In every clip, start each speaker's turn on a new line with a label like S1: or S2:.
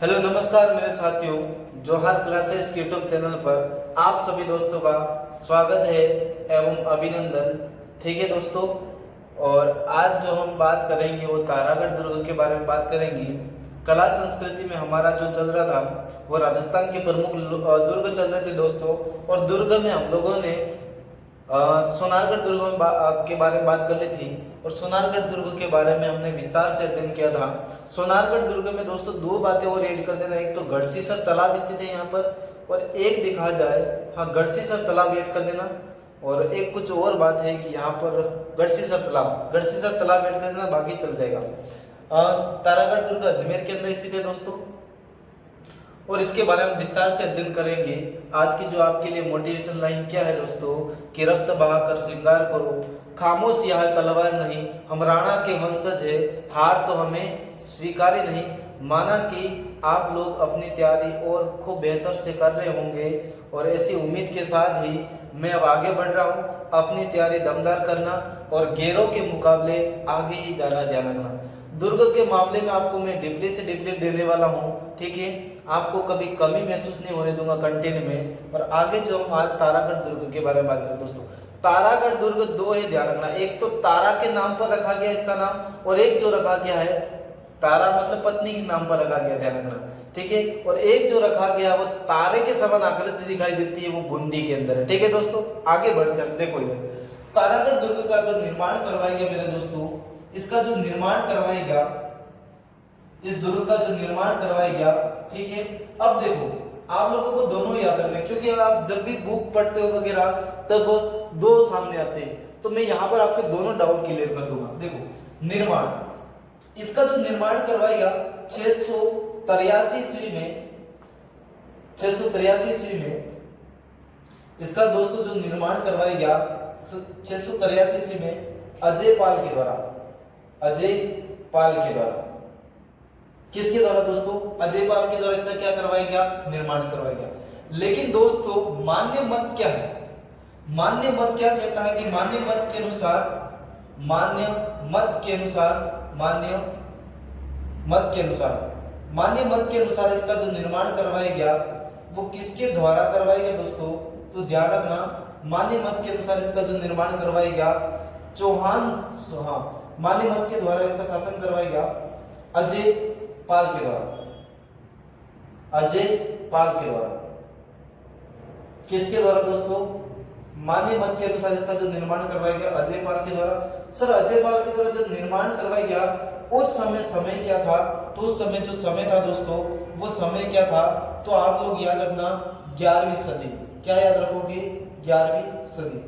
S1: Hello नमस्कार मेरे साथियों, जोहार क्लासेस यूट्यूब चैनल पर आप सभी दोस्तों का स्वागत है एवं अभिनंदन। ठीक है दोस्तों, और आज जो हम बात करेंगे वो तारागढ़ दुर्ग के बारे में बात करेंगे। कला संस्कृति में हमारा जो चल रहा था वो राजस्थान के प्रमुख दुर्ग चल रहे थे दोस्तों। और दुर्ग में हम लोगों ने सोनारगढ़ दुर्ग के बारे में बात कर ली थी। और सोनारगढ़ दुर्ग के बारे में हमने विस्तार से अध्ययन किया था। सोनारगढ़ दुर्ग में दोस्तों दो बातें और ऐड कर देना, एक तो गढ़सीसर तालाब स्थित है यहाँ पर, और एक देखा जाए गढ़सीसर तालाब ऐड कर देना। और एक कुछ और बात है कि यहाँ पर गढ़सीसर तालाब ऐड कर देना, बाकी चल जाएगा। तारागढ़ दुर्ग अजमेर के अंदर स्थित है दोस्तों, और इसके बारे में विस्तार से अध्ययन करेंगे। आज की जो आपके लिए मोटिवेशन लाइन क्या है दोस्तों कि रक्त बहाकर श्रृंगार करो, खामोश यह तलवार नहीं, हम राणा के वंशज है, हार तो हमें स्वीकार्य नहीं। माना कि आप लोग अपनी तैयारी और खूब बेहतर से कर रहे होंगे, और ऐसी उम्मीद के साथ ही मैं अब आगे बढ़ रहा हूँ। अपनी तैयारी दमदार करना और गैरों के मुकाबले आगे ही जाना ध्यान रखना। दुर्ग के मामले में आपको मैं डीपली से डीपली देने वाला हूँ, ठीक है। आपको कभी कमी महसूस नहीं होने दूंगा कंटेंट में। और आगे जो हम आज तारागढ़ दुर्ग के बारे में बात करें दोस्तों, तारागढ़ दुर्ग दो है, ध्यान रखना। एक तो तारा के नाम पर रखा गया इसका नाम, और एक जो रखा गया है तारा मतलब पत्नी के नाम पर रखा गया, ध्यान रखना, ठीक है। और एक जो रखा गया वो तारे के समान आकृति दिखाई देती है, वो बूंदी के अंदर है, ठीक है दोस्तों। आगे बढ़ते हैं, देखो इधर तारागढ़ दुर्ग का जो निर्माण करवाएगा मेरे दोस्तों, इसका जो निर्माण करवाएगा, इस दुर्ग का जो निर्माण करवाएगा, ठीक है। अब देखो आप लोगों को दोनों याद रखना, क्योंकि आप जब भी बुक पढ़ते हो वगैरह तब दो सामने आते हैं, तो मैं यहाँ पर आपके दोनों डाउट क्लियर कर दूंगा। देखो निर्माण, इसका जो निर्माण करवाएगा 683 ईस्वी में, 683 ईस्वी में इसका दोस्तों जो निर्माण करवाएगा 683 ईस्वी में अजय पाल के द्वारा, अजय पाल के द्वारा। किसके द्वारा दोस्तों? अजय पाल के द्वारा इसका क्या करवाएगा? निर्माण करवाएगा। लेकिन दोस्तों मान्य मत क्या है? मान्य मत क्या कहता है कि मान्य मत के अनुसार, मान्य मत के अनुसार, मान्य मत के अनुसार, मान्य मत के अनुसार इसका जो निर्माण करवाएगा वो किसके द्वारा करवाएगा दोस्तों? तो ध्यान रखना, मान्य मत के अनुसार इसका जो निर्माण करवाएगा चौहान, मान्य मत के द्वारा इसका शासन करवाएगा अजय पाल के द्वारा, अजय पाल के द्वारा। किसके द्वारा दोस्तों? मान्य मत के अनुसार इसका जो निर्माण करवाएगा अजय पाल के द्वारा। सर अजय पाल के द्वारा जो निर्माण करवाएगा उस समय क्या था? तो उस समय जो समय था दोस्तों, वो समय क्या था? तो आप लोग याद रखना 11वीं सदी। क्या याद रखोगे? 11वीं सदी।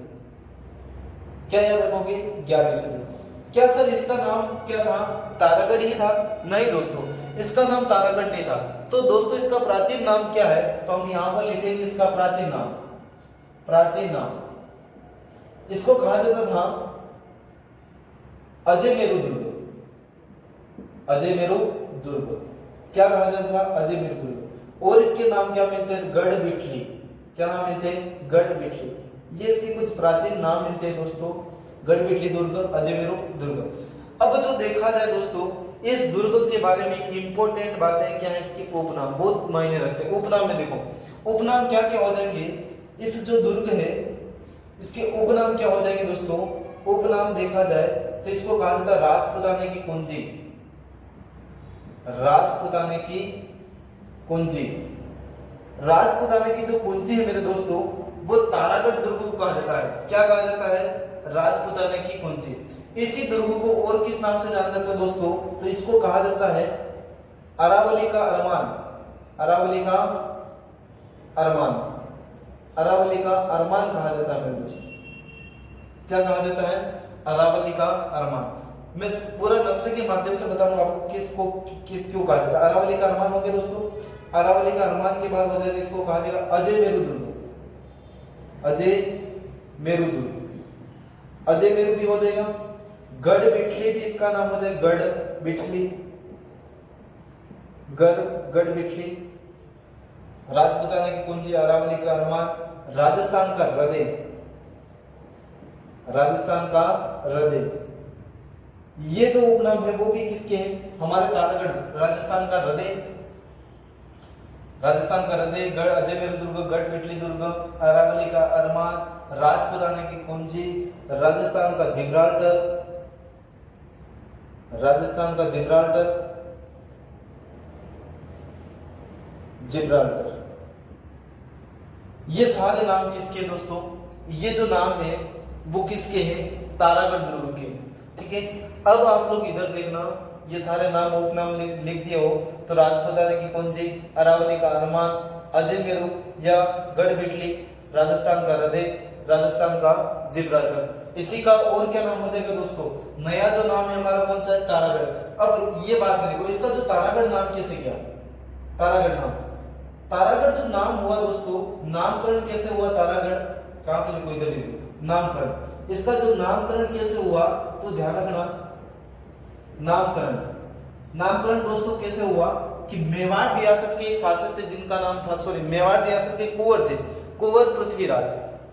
S1: क्या याद रखोगे? 11वीं सदी। क्या सर इसका नाम क्या था? तारागढ़ ही था? नहीं दोस्तों, इसका नाम तारागढ़ नहीं था। तो दोस्तों इसका प्राचीन नाम क्या है? तो हम यहां पर लिखेंगे इसका प्राचीन नाम, प्राचीन नाम। इसको कहा जाता था अजय मेरु दुर्ग, अजय मेरु दुर्ग। क्या कहा जाता था? अजय मेरु दुर्ग। और इसके नाम क्या मिलते हैं? गढ़ बिठली। क्या नाम मिलते हैं? गढ़ बिठली। ये इसके कुछ प्राचीन नाम मिलते हैं दोस्तों, गढ़ बिठली दुर्ग, अजय मेरु दुर्ग। अब जो देखा जाए दोस्तों इस दुर्ग के बारे में इंपॉर्टेंट बातें क्या है, इसके उपनाम बहुत मायने रखते हैं। उपनाम में देखो, उपनाम क्या क्या हो जाएंगे? इस जो दुर्ग है इसके उपनाम क्या हो जाएंगे दोस्तों? उपनाम देखा जाए तो इसको कहा जाता है राजपुताने की कुंजी, राजपुताने की कुंजी। राजपुताने की जो कुंजी है मेरे दोस्तों वो तारागढ़ दुर्ग को कहा जाता है। क्या कहा जाता है? राजपुताने की कुंजी। इसी दुर्ग को और किस नाम से जाना जाता है दोस्तों? तो इसको कहा जाता है अरावली का अरमान, अरावली का अरमान, अरावली का अरमान कहा जाता है मेरे दोस्तों। क्या कहा जाता है? अरावली का अरमान। मैं पूरा नक्शे के माध्यम से बताऊंगा आपको किसको क्यों कहा जाता है। अरावली का अरमान हो गया दोस्तों। अरावली का अरमान के बाद हो जाएगा, इसको कहा जाएगा अजय मेरु दुर्ग, अजय मेरु दुर्ग। अजय मेरु भी हो जाएगा। गढ़ बिठली भी इसका नाम हो जाएगा, गढ़ बिठली, गढ़ बिठली। राजपुताना की कुंजी, अरावली का अरमान, राजस्थान का हृदय, राजस्थान का हृदय। ये जो उपनाम है वो भी किसके हैं? हमारे तारागढ़, राजस्थान का हृदय, राजस्थान का हृदय, गढ़ अजमेर दुर्ग, गढ़ पिटली दुर्ग, अरावली का अरमान, राजपुताना की कुंजी, राजस्थान का जिब्राल्टर, राजस्थान का जिब्राल्टर। ये सारे नाम किसके दोस्तों? ये जो नाम है वो किसके हैं? तारागढ़ दुर्ग के। ठीक है, अब आप लोग इधर देखना, ये सारे नाम उपनाम लिख दिए हो तो राजपुताना की कुंजी, अरावली का अरमान, अजमेर या गढ़ बिटली, राजस्थान का हृदय, राजस्थान का जिब्राल्टर। इसी का और क्या नाम हो जाएगा दोस्तों? नया जो नाम है हमारा कौन सा है? तारागढ़। अब ये बात देखो, इसका जो तारागढ़ नाम कैसे गया? तारागढ़ नाम, तारागढ़ जो नाम हुआ दोस्तों, नामकरण कैसे हुआ? तारागढ़ कहां पे लिखो? इधर लिखो, नामकरण। इसका जो नामकरण कैसे हुआ तो ध्यान रखना, नामकरण, नामकरण दोस्तों कैसे हुआ कि मेवाड़ रियासत के एक शासक थे जिनका नाम था, मेवाड़ रियासत के कुंवर थे, कुंवर पृथ्वीराज,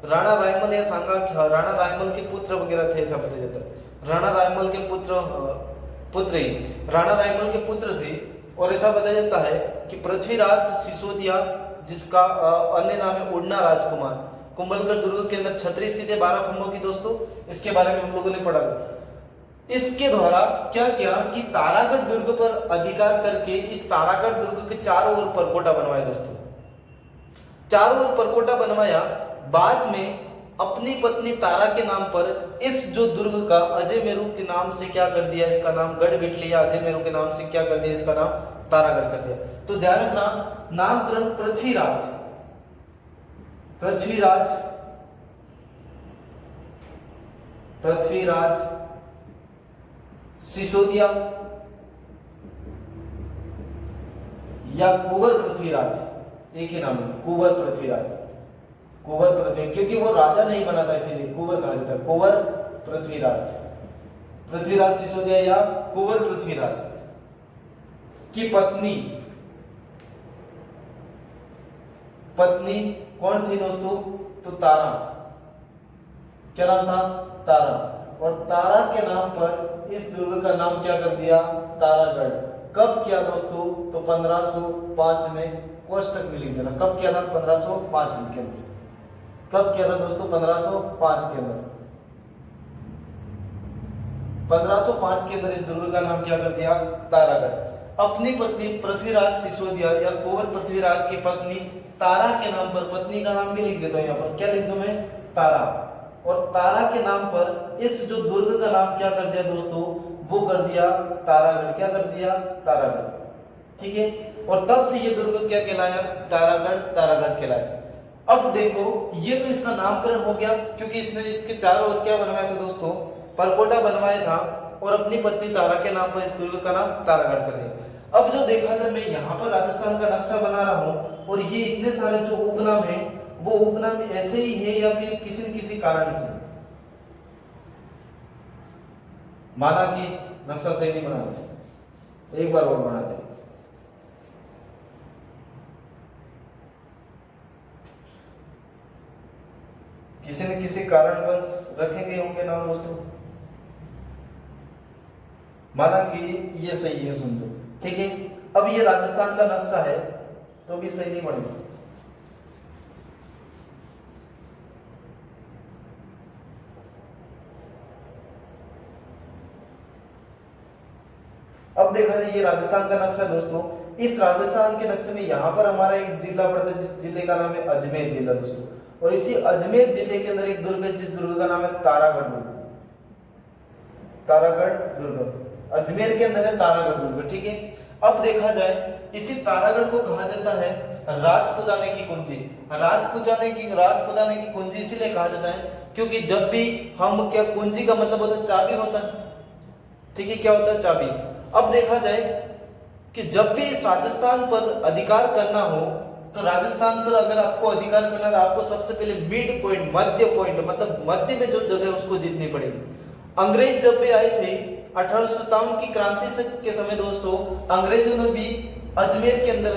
S1: राणा रायमल या सांगा, राणा रायमल के पुत्र वगैरह थे, ऐसा बताया जाता है। राणा रायमल के पुत्र ही राणा रायमल के पुत्र थे। और ऐसा बताया जाता है कि पृथ्वीराज सिसोदिया, जिसका अन्य नाम है उड़ना राजकुमार, कुंभलगढ़ दुर्ग के अंदर छतरी स्थित है 12 खंभों की दोस्तों, इसके बारे में हम लोगों ने पढ़ा। इसके द्वारा क्या किया कि तारागढ़ दुर्ग पर अधिकार करके इस तारागढ़ दुर्ग के चारों ओर परकोटा बनवाया दोस्तों, चारों ओर परकोटा बनवाया। बाद में अपनी पत्नी तारा के नाम पर इस जो दुर्ग का अजयमेरू के नाम से क्या कर दिया? इसका नाम गढ़ बिटली या अजयमेरू के नाम से क्या कर दिया? इसका नाम तारागढ़ कर दिया। तो ध्यान रखना, नामकरण पृथ्वीराज, पृथ्वीराज, पृथ्वीराज सिसोदिया या कुंवर पृथ्वीराज, एक ही नाम है, कुंवर पृथ्वीराज, कुंवर पृथ्वी, क्योंकि वो राजा नहीं बना था इसीलिए कुंवर कहा जाता है, कुंवर पृथ्वीराज, पृथ्वीराज सिसोदिया या कुंवर पृथ्वीराज की पत्नी, पत्नी कौन थी दोस्तों? तो तारा, क्या नाम था? तारा। और तारा के नाम पर इस दुर्ग का नाम क्या कर दिया? तारागढ़। कब किया दोस्तों? तो 1505 में, कोष्टक में लिख देना कब किया था? 1505 के अंदर। कब किया था दोस्तों? 1505 के अंदर। 1505 के अंदर इस दुर्ग का नाम क्या कर दिया? तारागढ़। अपनी पत्नी पृथ्वीराज सिसोदिया या कुंवर पृथ्वीराज की पत्नी तारा के नाम पर, पत्नी का नाम भी लिख देता हूं यहाँ पर, क्या लिख दूं मैं? तारा। और तारा के नाम पर इस जो दुर्ग का नाम क्या कर दिया दोस्तों? वो कर दिया तारागढ़। क्या कर दिया? तारागढ़। ठीक है, और तब से ये दुर्ग क्या कहलाया? तारागढ़, तारागढ़ कहलाया। अब देखो, ये तो इसका नामकरण हो गया क्योंकि इसने इसके चारों ओर क्या बनवाया था दोस्तों? परकोटा बनवाया था और अपनी पत्नी तारा के नाम पर इस दुर्ग का नाम तारागढ़ कर दिया। अब जो देखा था, मैं यहाँ पर राजस्थान का नक्शा बना रहा हूँ और ये इतने सारे जो उपनाम है वो उपनाम ऐसे ही है या फिर किसी न किसी कारण से, माना कि नक्शा सही नहीं बना, एक बार और बनाते हैं। किसी न किसी कारणवश रखे गए होंगे नाम दोस्तों, माना कि ये सही है, समझो। ठीक है, अब ये राजस्थान का नक्शा है तो भी सही नहीं बनेगा। अब देखा जाए ये राजस्थान का नक्शा दोस्तों, इस राजस्थान के नक्शे में यहाँ पर हमारा एक जिला पड़ता है जिस जिले का नाम है अजमेर जिला दोस्तों, और इसी अजमेर जिले के अंदर एक दुर्ग है जिस दुर्ग का नाम है तारागढ़ दुर्ग। तारागढ़ दुर्ग अजमेर के अंदर है, तारागढ़ दुर्ग। ठीक है, अब देखा जाए इसी तारागढ़ को कहा जाता है राजपुताने की कुंजी। राजपुताने की कुंजी इसीलिए कहा जाता है क्योंकि जब भी हम, क्या कुंजी का मतलब होता है चाबी होता है। ठीक है, क्या होता है? चाबी। अब देखा जाए कि जब भी इस राजस्थान पर अधिकार करना हो तो राजस्थान पर अगर आपको अधिकार करना है तो आपको सबसे पहले मिड पॉइंट, मध्य पॉइंट, मतलब मध्य में जो जगह है उसको जीतनी पड़ेगी। अंग्रेज जब भी आए थे 1857 की क्रांति से के समय दोस्तों, अंग्रेजों ने भी अजमेर के अंदर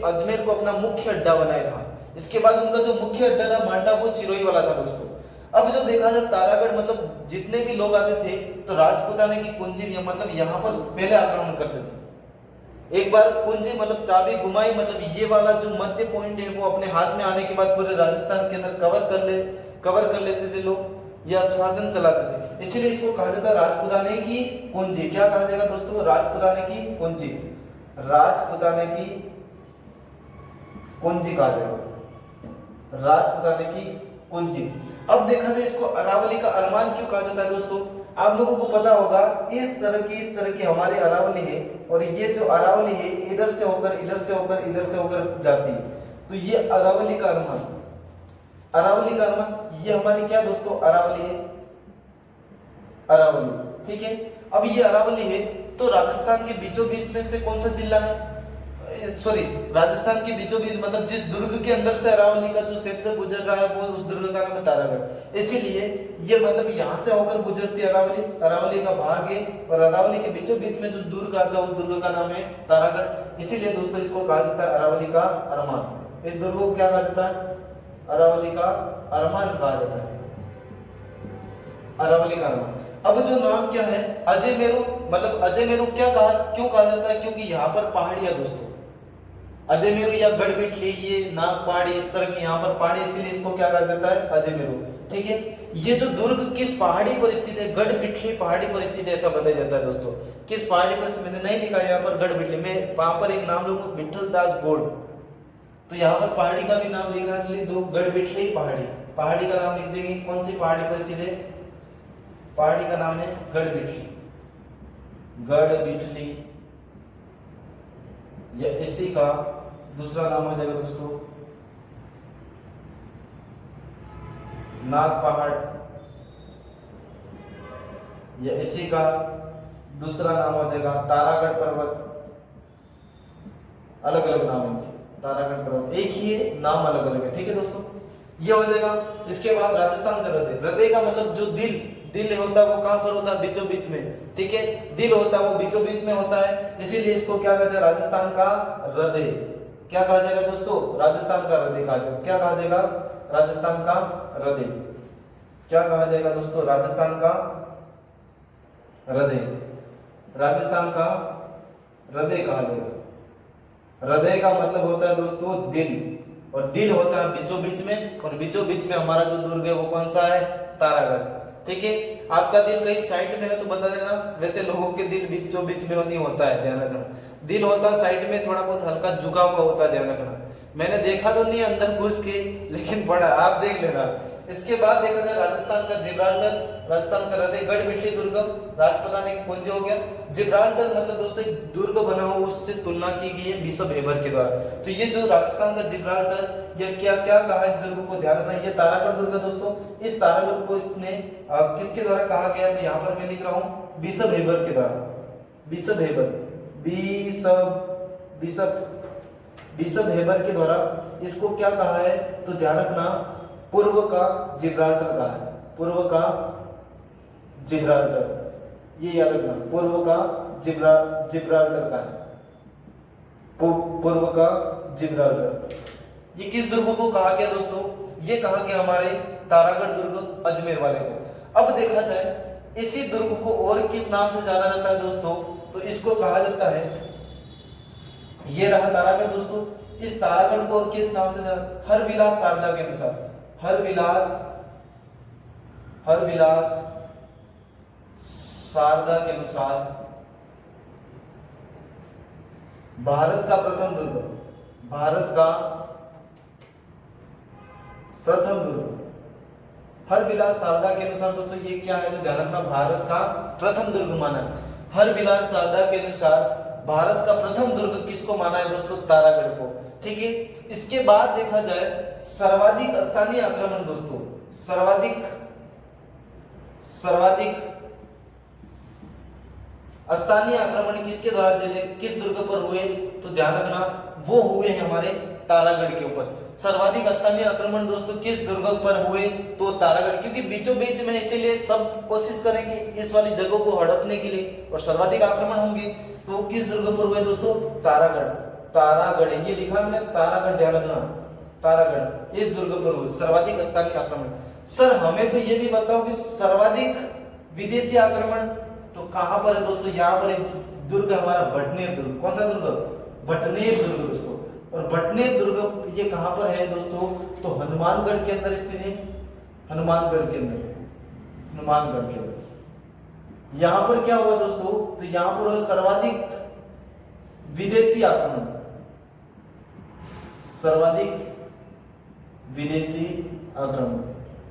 S1: अजमेर को अपना मुख्य अड्डा बनाया था। इसके बाद उनका जो मुख्य अड्डा था मांडा, वो सिरोही वाला था दोस्तों। अब जो देखा जाए तारागढ़, मतलब जितने भी लोग आते थे तो राजपुताने की कुंजी, मतलब यहाँ पर पहले आक्रमण करते थे। एक बार कुंजी मतलब चाबी घुमाई, मतलब ये वाला जो मध्य पॉइंट है वो अपने हाथ में आने के बाद पूरे राजस्थान के अंदर कवर कर लेते थे लोग, ये अब शासन चलाते थे। इसीलिए इसको कहा जाता है राजपुताने की कुंजी। क्या कहा जाएगा दोस्तों? राजपुताने की कुंजी, राजपुताने की कुंजी कहा जाएगा, राजपुताने की कुंजी। अब देखा जाए इसको अरावली का अरमान क्यों कहा जाता है दोस्तों? आप लोगों को पता होगा इस तरह की हमारी अरावली है, और ये जो अरावली है इधर से होकर इधर से होकर इधर से होकर जाती है, तो ये अरावली का अरमान, अरावली का अरमान ये हमारी क्या दोस्तों? अरावली है, अरावली, ठीक है। अब ये अरावली है तो राजस्थान के बीचों बीच में से कौन सा जिला है? सॉरी, राजस्थान के बीचों बीच मतलब जिस दुर्ग के अंदर से अरावली का जो क्षेत्र गुजर रहा है वो उस दुर्ग का नाम है तारागढ़। इसीलिए ये मतलब यहाँ से होकर गुजरती है अरावली, अरावली का भाग है, और अरावली के बीचों बीच में जो दुर्ग आता है उस दुर्ग का नाम है तारागढ़। इसीलिए दोस्तों इसको कहा जाता है अरावली का अरमान। इस दुर्ग को क्या कहा जाता है? अरावली का अरमान कहा जाता है, अरावली का अरमान। अब जो नाम क्या है अजय मेरू, मतलब अजय मेरू क्यों कहा जाता है? क्योंकि यहाँ पर पहाड़ी है दोस्तों, अजय मेरू या गढ़बिटली, ये नाग पहाड़ी, इस तरह की यहाँ पर पहाड़ी, इसीलिए इसको क्या कहा जाता है? अजय मेरू, ठीक है। ये जो दुर्ग किस पहाड़ी पर स्थित है? गढ़बिटली पहाड़ी पर स्थित है, ऐसा बताया जाता है दोस्तों। किस पहाड़ी पर? मैंने नहीं लिखा यहाँ पर गढ़बिटली में, वहां पर एक नाम लूंगा विठल दास गोड़, तो यहाँ पर पहाड़ी का भी नाम लिखना दो, गढ़बिटली पहाड़ी, पहाड़ी का नाम लिख देंगे। कौन सी पहाड़ी पर स्थित है? पहाड़ी का नाम है गढ़बिटली, गढ़बिटली, या इसी का दूसरा नाम हो जाएगा दोस्तों नाग पहाड़, या इसी का दूसरा नाम हो जाएगा तारागढ़ पर्वत। अलग अलग नाम है तारागढ़ पर्वत, एक ही है, नाम अलग अलग है, ठीक है दोस्तों। ये हो जाएगा। इसके बाद राजस्थान का हृदय, हृदय का मतलब जो दिल होता है वो कहां पर होता है? बीचों बीच में, ठीक है। दिल होता है वो बीचों बीच में होता है, इसीलिए इसको क्या कहते हैं? राजस्थान का हृदय। क्या कहा जाएगा दोस्तों? राजस्थान का हृदय कहा जाएगा। क्या कहा जाएगा? राजस्थान का हृदय। क्या कहा जाएगा दोस्तों? राजस्थान का हृदय, राजस्थान का हृदय कहा जाएगा। हृदय का मतलब होता है दोस्तों दिल, और दिल होता है बीचों बीच में, और बीचों बीच में हमारा जो दुर्ग है वो कौन सा है? तारागढ़, ठीक है। आपका दिल कहीं साइड में है तो बता देना, वैसे लोगों के दिल बीचों बीच में नहीं होता है, ध्यान रखना। दिल होता है साइड में, थोड़ा बहुत हल्का झुका हुआ होता है, ध्यान रखना। मैंने देखा तो नहीं अंदर घुस के, लेकिन पढ़ा, आप देख लेना। इसके बाद देखा जाए राजस्थान का जिब्राल्टर, राजस्थान का हृदय, गढ़बिटली दुर्गम, राजपुताने की कुंजी हो गया। जिब्राल्टर मतलब दोस्तों एक दुर्ग बना हुआ, उससे तुलना की गई है बिशप हेबर के द्वारा। तो ये जो राजस्थान का जिब्राल्टर, ये क्या कहा इस दुर्ग को? ध्यान रखना, ये तारागढ़ दुर्ग है दोस्तों। इस तारागढ़ को इसने किसके द्वारा कहा गया? तो यहाँ पर मैं लिख रहा हूँ बिशप हेबर के द्वारा, बिशप हेबर, बिशप हेबर के द्वारा इसको क्या कहा है? तो ध्यान रखना, पूर्व का जिब्राल्टर कहा है, पूर्व का जिब्राल्टर, ये याद रखना, पूर्व का जिब्राल्टर का है, पूर्व का जिब्राल्टर। ये किस दुर्ग को कहा गया दोस्तों? ये कहा गया हमारे तारागढ़ दुर्ग, अजमेर वाले को। अब देखा जाए इसी दुर्ग को और किस नाम से जाना जाता है दोस्तों? तो इसको कहा जाता है, ये रहा तारागढ़ दोस्तों। इस तारागढ़ को और किस नाम से जाना? हरविलास शारदा के अनुसार, हरविलास शारदा के अनुसार भारत का प्रथम दुर्ग, भारत का प्रथम दुर्ग, हरविलास शारदा के अनुसार दोस्तों ये क्या है? तो ध्यान रखना, भारत का प्रथम दुर्ग माना है। हरविलास शारदा के अनुसार भारत का प्रथम दुर्ग किसको माना है दोस्तों? तारागढ़ को, ठीक है। इसके बाद देखा जाए सर्वाधिक स्थानीय आक्रमण दोस्तों, सर्वाधिक स्थानीय आक्रमण किसके द्वारा चले, किस दुर्ग पर हुए? तो ध्यान रखना, वो हुए हैं हमारे तारागढ़ के ऊपर। सर्वाधिक स्थानीय आक्रमण दोस्तों किस दुर्ग पर हुए? तो तारागढ़, क्योंकि बीचों बीच में, इसीलिए सब कोशिश करेंगे इस वाली जगह को हड़पने के लिए, और सर्वाधिक आक्रमण होंगे। तो किस दुर्ग पर हुए दोस्तों? तारागढ़, तारागढ़, ये लिखा मैंने तारागढ़, ध्यान रखना, तारागढ़, इस दुर्ग पर हुए सर्वाधिक स्थानीय आक्रमण। सर हमें तो ये भी बताओ कि सर्वाधिक विदेशी आक्रमण तो कहां पर है दोस्तों, यहाँ पर एक दुर्ग हमारा भटनेर दुर्ग। कौन सा दुर्ग, भटनेर दुर्ग दोस्तों। और भटनेर दुर्ग ये कहां पर है दोस्तों, तो हनुमानगढ़ के अंदर स्थित है, हनुमानगढ़ के अंदर, हनुमानगढ़ के अंदर। यहां पर क्या हुआ दोस्तों, तो यहां पर हुआ सर्वाधिक विदेशी आक्रमण, सर्वाधिक विदेशी आक्रमण।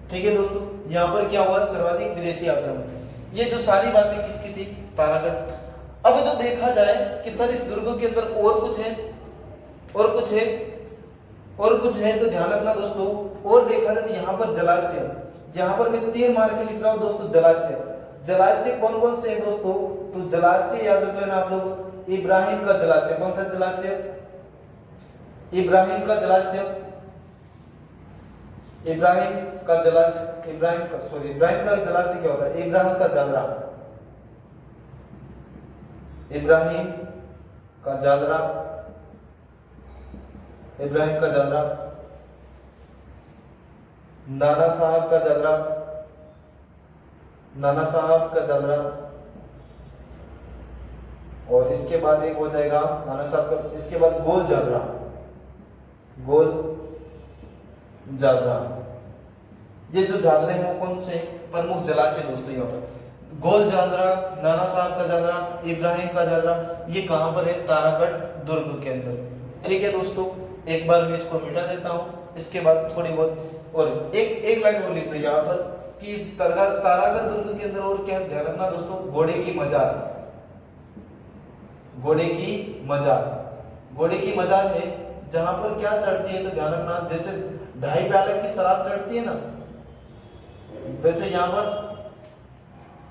S1: ठीक है दोस्तों, यहां पर क्या हुआ, सर्वाधिक विदेशी आक्रमण। ये जो सारी बातें किसकी थी, तारागढ़। अब जो देखा जाए कि सर इस दुर्ग के अंदर और कुछ है, और कुछ है, और कुछ है, तो ध्यान रखना दोस्तों। और देखा जाए तो यहाँ पर जलाशय, यहाँ पर मैं तीर मार के लिख रहा हूँ दोस्तों, जलाशय। जलाशय कौन कौन से हैं दोस्तों, तो जलाशय याद रख लेना आप लोग, इब्राहिम का जलाशय। कौन सा जलाशय, इब्राहिम का जलाशय, इब्राहिम का जलाशय, इब्राहिम का जलाशय क्या होता है, इब्राहिम का जालरा, इब्राहिम का जालरा, इब्राहिम का जालरा, नाना साहब का जालरा, नाना साहब का जालरा, और इसके बाद एक हो जाएगा नाना साहब का, इसके बाद गोल जालरा, गोल जालरा। ये जो जालरे हैं वो कौन से प्रमुख जलाशय दोस्तों, यहाँ पर गोल जालरा, नाना साहब का जालरा, इब्राहिम का जालरा, ये कहां पर है, तारागढ़ दुर्ग के अंदर। ठीक है दोस्तों, एक बार मैं इसको मिटा देता हूं, इसके बाद थोड़ी बहुत और एक लाइन और लिख दो यहाँ पर कि इस तारागढ़ दुर्ग के अंदर और क्या ध्यान रखना दोस्तों, घोड़े की मजार, घोड़े की मजार, घोड़े की मजार है जहां पर क्या चढ़ती है, तो ध्यान रखना जैसे 2.5 प्याले की शराब चढ़ती है ना, वैसे यहाँ पर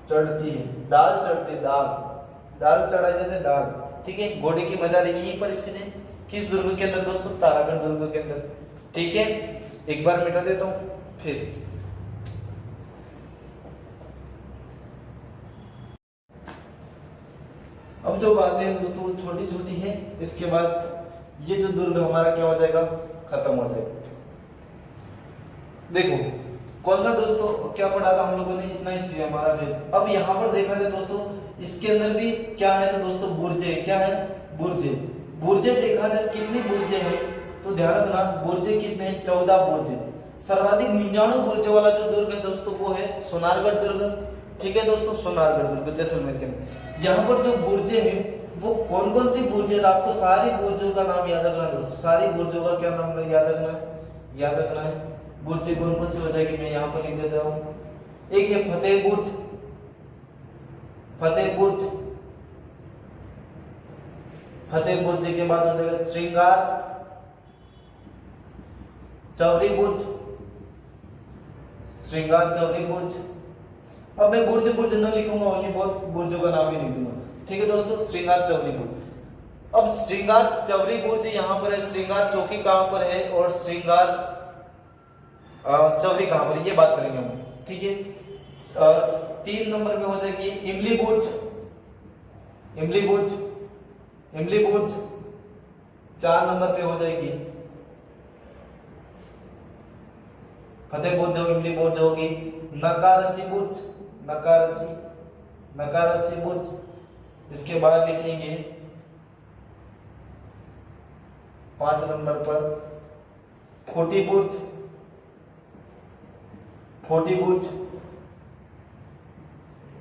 S1: चढ़ती है, दाल चढ़ती है, दाल चढ़ाई जाती है, दाल। ठीक है, घोड़े की मजार यहीं पर स्थित है, किस दुर्ग के अंदर दोस्तों, तारागढ़ दुर्ग के अंदर। ठीक है, एक बार मिटा देता हूं फिर। अब जो बातें हैं दोस्तों छोटी छोटी हैं, इसके बाद ये जो दुर्ग हमारा क्या हो जाएगा, खत्म हो जाएगा। देखो कौन सा दोस्तों क्या पढ़ा था हम लोगों ने, इतना ही चाहिए हमारा बेस। अब यहाँ पर देखा जाए दोस्तों, इसके अंदर भी क्या है, तो दोस्तों बुर्जे, क्या है, बुर्जे। बुर्जे देखा जाए कितनी बुर्जे हैं, तो ध्यान रखना बुर्जे कितने हैं, 14 बुर्जे। सर्वाधिक 99 बुर्जे वाला जो दुर्ग है दोस्तों वो है सोनारगढ़ दुर्ग। ठीक है दोस्तों, सोनारगढ़ दुर्ग जैसलमेर के अंदर। यहाँ पर जो बुर्जे हैं वो कौन कौन सी बुर्जे, आपको सारी बुर्जों का नाम याद रखना है दोस्तों, सारी बुर्जों का क्या नाम याद रखना है, याद रखना है। बुर्जे कौन कौन सी हो जाएगी, मैं यहाँ पर लिख देता हूँ। एक है फतेह बुर्ज, फतेह बुर्ज, फतेह बुर्ज के बाद हो जाएगा श्रृंगार चौरी बुर्ज, श्रृंगार चौरी बुर्ज। अब मैं बुर्ज बुर्ज न लिखूंगा, ओनली बहुत बुर्जों का नाम ही लिख दूंगा। ठीक है दोस्तों, श्रृंगार चौरी बुर्ज। अब श्रृंगार चौरी बुर्ज यहाँ पर है, श्रृंगार चौकी कहां पर है, और श्रृंगार चौरी कहां पर है, ये बात करेंगे हम। ठीक है, 3 नंबर पे हो जाएगी इमली बुर्ज, इमली बुर्ज, इमली बुर्ज। 4 नंबर पे हो जाएगी फतेह बुर्ज, इमली बुर्ज होगी, नकारची बुर्ज, नकारची, नकारची बुर्ज। इसके बाद लिखेंगे 5 नंबर पर फोर्टी बुर्ज, फोर्टी बुर्ज।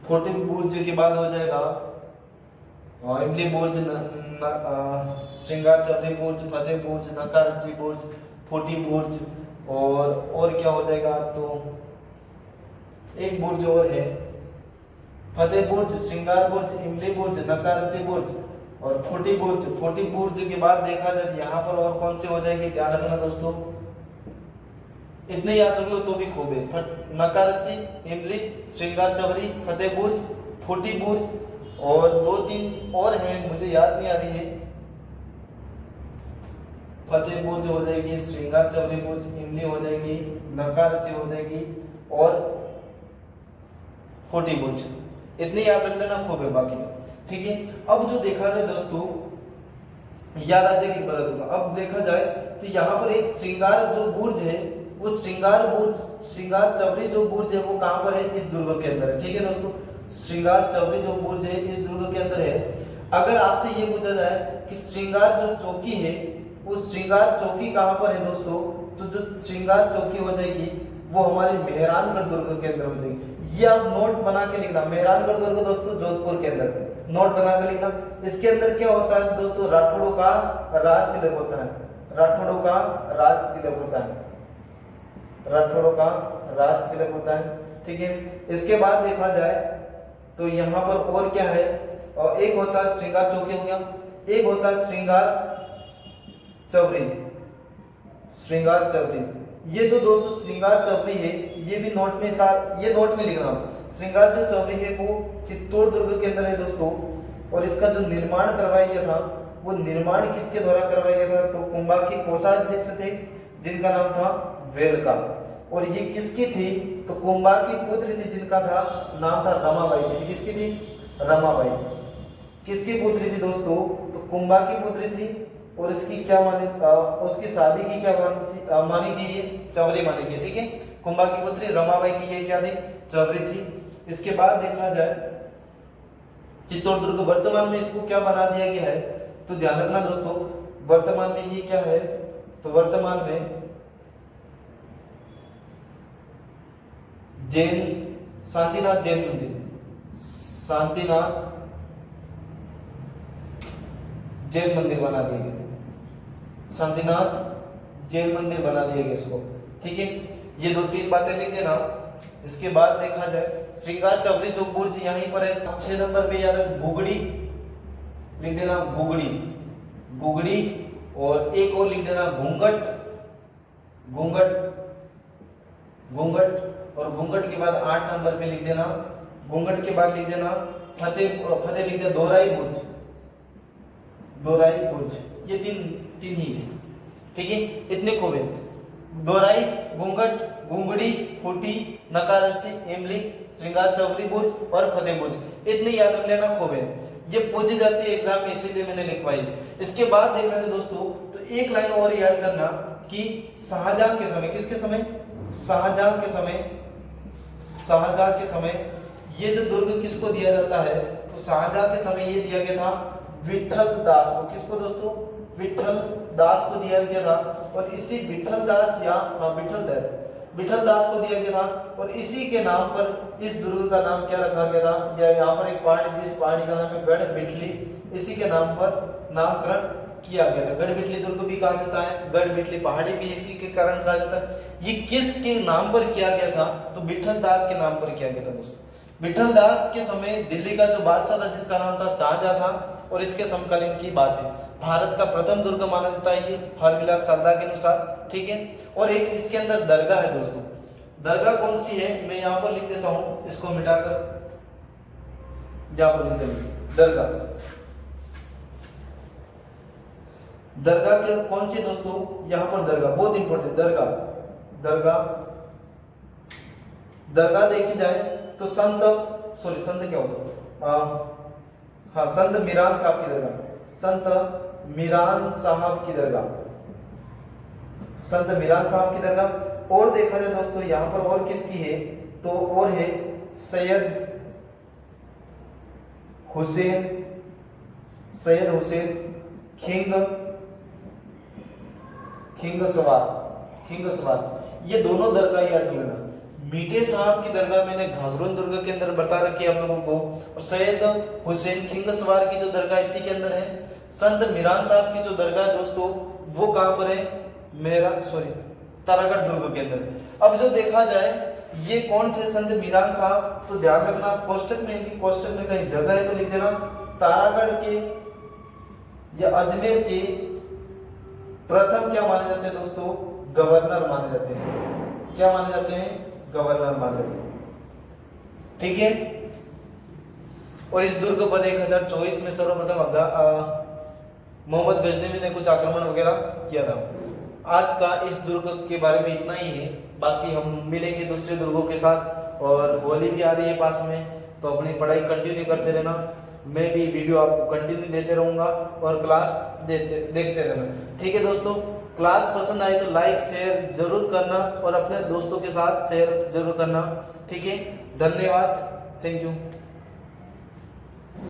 S1: फोर्टी बुर्ज के बाद हो जाएगा इमली बुर्ज, श्रृंगार चौरी बुर्ज, फतेह बुर्ज, नकारची बुर्ज, फोर्टी बुर्ज, और क्या हो जाएगा, तो एक बुर्ज और है, फतेह बुर्ज, श्रृंगार बुर्ज, इमली बुर्ज, नकारची बुर्ज और फोर्टी बुर्ज। फोर्टी बुर्ज के बाद देखा जाए यहाँ पर और कौन सी हो जाएगी, ध्यान रखना दोस्तों, इतने याद रख लो तो भी खूब है। नकारची, इमली, श्रृंगार चौरी, फतेह बुर्ज, फोर्टी बुर्ज और 2-3 और हैं, मुझे याद नहीं आ रही है। फतेह बुर्ज हो जाएगी, श्रृंगार चौरी बुर्ज, इमली हो जाएगी, नकारची हो जाएगी और फोर्टी बुर्ज। इतने याद रख लेना, खूब है बाकी तो। ठीक है, अब जो देखा जाए दोस्तों, याद आ जाएगी बता दूंगा। अब देखा जाए तो यहाँ पर एक श्रृंगार जो बुर्ज है, वो श्रृंगार बुर्ज, श्रृंगार चौरी जो बुर्ज है वो कहाँ पर है, इस दुर्ग के अंदर है। ठीक है दोस्तों, श्रृंगार चौकी जो बुर्ज है इस दुर्ग के अंदर है। अगर आपसे ये पूछा जाए कि श्रृंगार जो चौकी है वो श्रृंगार चौकी कहाँ पर है दोस्तों, तो जो श्रृंगार चौकी हो जाएगी वो हमारी मेहरानगढ़ दुर्ग के अंदर हो जाएगी। ये आप नोट बना के लिखना, मेहरानगढ़ दुर्ग दोस्तों जोधपुर के अंदर, नोट बना के लिखना। इसके अंदर क्या होता है दोस्तों, राठौड़ों का राज तिलक होता है, राठौड़ों का राज तिलक होता है, राठौड़ों का राज तिलक होता है। ठीक है, इसके बाद देखा जाए तो यहाँ पर और क्या है, और एक होता है श्रृंगार चौकी हो गया, एक होता है श्रृंगार चवरी, श्रृंगार चवरी। ये जो दोस्तों श्रृंगार चवरी है ये भी नोट में ये नोट में लिखना। श्रृंगार जो चवरी है वो चित्तौड़ दुर्ग के अंदर है दोस्तों, और इसका जो निर्माण करवाया गया था वो निर्माण किसके द्वारा करवाया गया था, तो कुंभा के कोषाध्यक्ष थे जिनका नाम था वेलका। और ये किसकी थी, तो कुंभा की पुत्री थी जिनका था नाम था रमाबाई की। किसकी थी, रमाबाई। किसकी पुत्री थी दोस्तों, तो कुंभा की पुत्री थी, और इसकी क्या मानी, उसकी शादी की क्या मानी गई है, चवरी मानी गई। ठीक है, कुंभा की पुत्री रमाबाई की ये क्या थी, चवरी थी। इसके बाद देखा जाए चित्तौड़ दुर्ग वर्तमान में इसको क्या बना दिया गया है, तो ध्यान रखना दोस्तों वर्तमान में ये क्या है, तो वर्तमान में जैन शांतिनाथ जैन मंदिर, शांतिनाथ जैन मंदिर बना दिया गया, शांतिनाथ जैन मंदिर बना दिया गया इसको। ठीक है, ये 2-3 बातें लिख देना। इसके बाद देखा जाए श्रृंगार चवरी जो बुर्ज यहीं पर है 6 नंबर पे, यार गुगड़ी लिख देना, गुगड़ी, गुगड़ी। और एक और लिख देना घूंघट, घूंघट, घूंघट। और घूंघट के बाद 8 नंबर पे लिख देना, घूंघट के बाद लिख देना फतेह लिख देना दोराई बुर्ज, दोराई बुर्ज। ये तीन ही थे। ठीक है, इतने खूब है, दोराई, घूंघट, घुंगड़ी, फूटी, नकारची, इमली, श्रृंगार चौरी बुर्ज और फतेह बुर्ज। इतने याद रख लेना खूब है, ये पूछ जाती है एग्जाम में, इसीलिए मैंने लिखवाई। इसके बाद देखा जाए दोस्तों तो एक लाइन और याद करना कि शाहजहां के समय, किसके समय, शाहजहां के समय, शाहजहां के समय ये जो दुर्ग किसको दिया जाता है, तो शाहजहां के समय ये दिया गया था विठल दास को। किसको दोस्तों, विठल दास को दिया गया था। और इसी विठल दास या विठल दास को दिया गया था, और इसी के नाम पर इस दुर्ग का नाम क्या रखा गया था, या यहाँ पर एक पहाड़ी जिस पहाड़ी का नाम है गढ़ बिटली, इसी के नाम पर नामकरण किया गया था। गढ़ बिटली दुर्ग भी कहा जाता है, गढ़ बिटली पहाड़ी भी इसी के कारण कहा जाता है। ये किसके नाम पर किया गया था, तो विठल दास के नाम पर किया गया था दोस्तों। विठल दास के समय दिल्ली का जो बादशाह था जिसका नाम था शाहजहां था, और इसके समकालीन की बात है। भारत का प्रथम दुर्ग माना जाता है ये हरविलास सरदार के अनुसार। ठीक है, और एक इसके अंदर दरगाह है दोस्तों। दरगाह कौन सी है, मैं यहाँ पर लिख देता हूँ, इसको मिटाकर यहाँ पर लिख देंगे दरगाह। दरगाह के कौन सी दोस्तों, यहाँ पर दरगाह बहुत इंपॉर्टेंट, दरगाह, दरगाह, दरगाह देखी जाए तो संत क्या होता, हाँ, संत मीरान साहब की दरगाह, संत मीरान साहब की दरगाह, संत मीरान साहब की दरगाह। और देखा जाए दोस्तों यहाँ पर और किसकी है, तो और है सैयद हुसैन, सैयद हुसैन खिंग सवार। ये दोनों दरगाह याद रखना। मीठे साहब की दरगाह मैंने घाघरून दुर्ग के अंदर बता रखी है आप लोगों को, और सैयद हुसैन खिंग सवार की जो दरगाह इसी के अंदर है। संत मीरान साहब की जो दरगाह है दोस्तों वो कहाँ पर है, तारागढ़ दुर्ग के अंदर। अब जो देखा जाए ये कौन थे संत मीरान साहब, तो ध्यान रखना कोष्टक में कहीं जगह है तो लिख देना तारागढ़ के या अजमेर के प्रथम क्या माने जाते हैं दोस्तों, गवर्नर माने जाते हैं। क्या माने जाते हैं, गवर्नर माने जाते हैं। ठीक है, और इस दुर्ग पर 1024 में सर्वप्रथम मोहम्मद गजनवी ने कुछ आक्रमण वगैरह किया था। आज का इस दुर्ग के बारे में इतना ही है, बाकी हम मिलेंगे दूसरे दुर्गों के साथ। और होली भी आ रही है पास में, तो अपनी पढ़ाई कंटिन्यू करते रहना। मैं भी वीडियो आपको कंटिन्यू देते रहूंगा और क्लास देखते रहना। ठीक है दोस्तों, क्लास पसंद आए तो लाइक शेयर जरूर करना और अपने दोस्तों के साथ शेयर जरूर करना। ठीक है, धन्यवाद, थैंक यू।